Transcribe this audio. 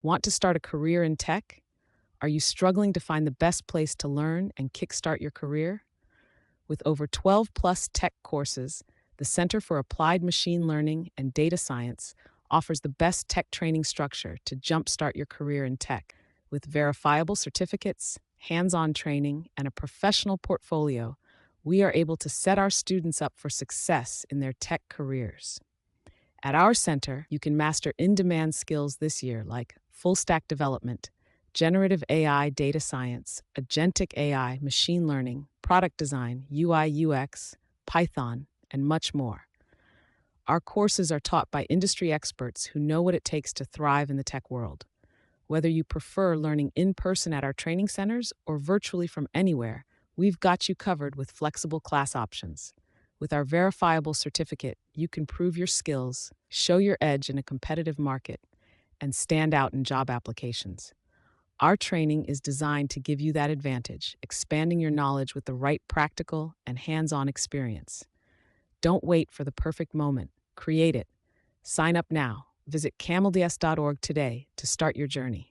Want to start a career in tech? Are you struggling to find the best place to learn and kickstart your career? With over 12 plus tech courses, the Center for Applied Machine Learning and Data Science offers the best tech training structure to jumpstart your career in tech. With verifiable certificates, hands on training, and a professional portfolio, we are able to set our students up for success in their tech careers. At our center, you can master in demand skills this year like full stack development, generative AI data science, agentic AI machine learning, product design, UI UX, Python, and much more. Our courses are taught by industry experts who know what it takes to thrive in the tech world. Whether you prefer learning in person at our training centers or virtually from anywhere, we've got you covered with flexible class options. With our verifiable certificate, you can prove your skills, show your edge in a competitive market, and stand out in job applications. Our training is designed to give you that advantage, expanding your knowledge with the right practical and hands on experience. Don't wait for the perfect moment. Create it. Sign up now. Visit CAMLDS.org today to start your journey.